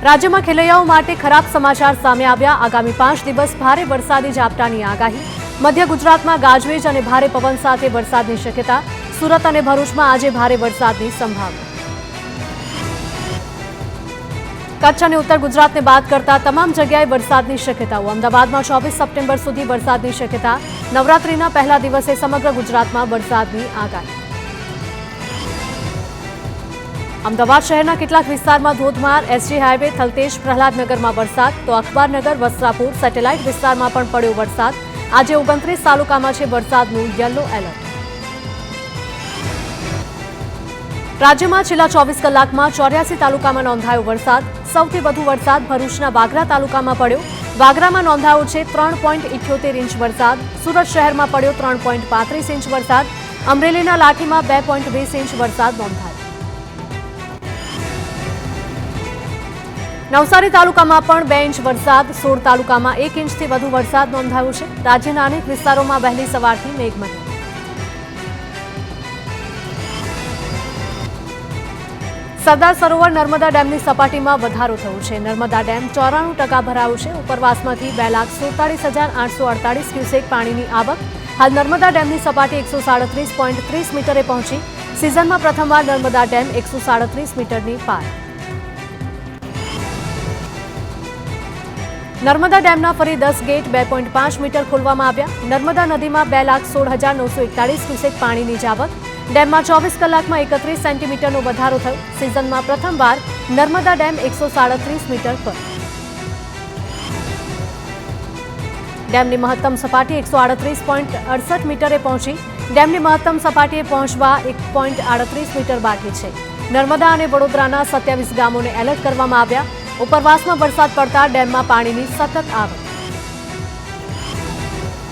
રાજ્યમાં ખેલૈયાઓ માટે ખરાબ સમાચાર સામે આવ્યા। આગામી 5 દિવસ ભારે વરસાદી ઝાપટાની આગાહી। મધ્ય ગુજરાતમાં ગાજવીજ અને ભારે પવન સાથે વરસાદની શક્યતા। સુરત અને ભરૂચમાં આજે ભારે વરસાદની સંભાવના। કચ્છ અને ઉત્તર ગુજરાતને બાદ કરતા તમામ જગ્યાએ વરસાદની શક્યતાઓ। અમદાવાદમાં 24 સપ્ટેમ્બર સુધી વરસાદની શક્યતા। નવરાત્રિના પહેલા દિવસે સમગ્ર ગુજરાતમાં વરસાદની આગાહી। અમદાવાદ શહેરના કેટલાક વિસ્તારમાં ધોધમાર। એસજી હાઈવે થલતેજ પ્રહલાદનગરમાં વરસાદ તો અખબારનગર વસ્ત્રાપુર સેટેલાઇટ વિસ્તારમાં પણ પડ્યો વરસાદ। આજે 29 તાલુકામાં છે વરસાદનું યલો એલર્ટ। રાજ્યમાં છેલ્લા 24 કલાકમાં 84 તાલુકામાં નોંધાયો વરસાદ। સૌથી વધુ વરસાદ ભરૂચના વાગરા તાલુકામાં પડ્યો। વાગરામાં નોંધાયો છે 3.78 ઇંચ વરસાદ। સુરત શહેરમાં પડ્યો 3.35 ઇંચ વરસાદ। અમરેલીના લાઠીમાં 2.20 ઇંચ વરસાદ નોંધાયો। નવસારી તાલુકામાં પણ 2 ઇંચ વરસાદ। 16 તાલુકામાં 1 ઇંચથી વધુ વરસાદ નોંધાયો છે। રાજ્યના અનેક વિસ્તારોમાં વહેલી સવારથી મેઘમહેર। સરદાર સરોવર નર્મદા ડેમની સપાટીમાં વધારો થયો છે। નર્મદા ડેમ 94% ભરાયો છે। ઉપરવાસમાંથી 2,47,848 ક્યુસેક પાણીની આવક। હાલ નર્મદા ડેમની સપાટી 137.30 મીટરે પહોંચી। સિઝનમાં પ્રથમવાર નર્મદા ડેમ 137 મીટરની પાર। નર્મદા ડેમના ફરી 10 ગેટ 2.5 મીટર ખોલવામાં આવ્યા। નર્મદા નદીમાં 2,16,941 ક્યુસેક પાણીની જાવક। ડેમમાં 24 કલાકમાં 31 સેન્ટીમીટરનો વધારો થયો। સિઝનમાં પ્રથમવાર નર્મદા ડેમ 137 મીટર પર। ડેમની મહત્તમ સપાટી 138.68 મીટરે પહોંચી। ડેમની મહત્તમ સપાટીએ પહોંચવા 1.38 મીટર બાકી છે। નર્મદા અને વડોદરાના 27 ગામોને એલર્ટ કરવામાં આવ્યા। ઉપરવાસમાં વરસાદ પડતા ડેમમાં પાણીની સતત આવક।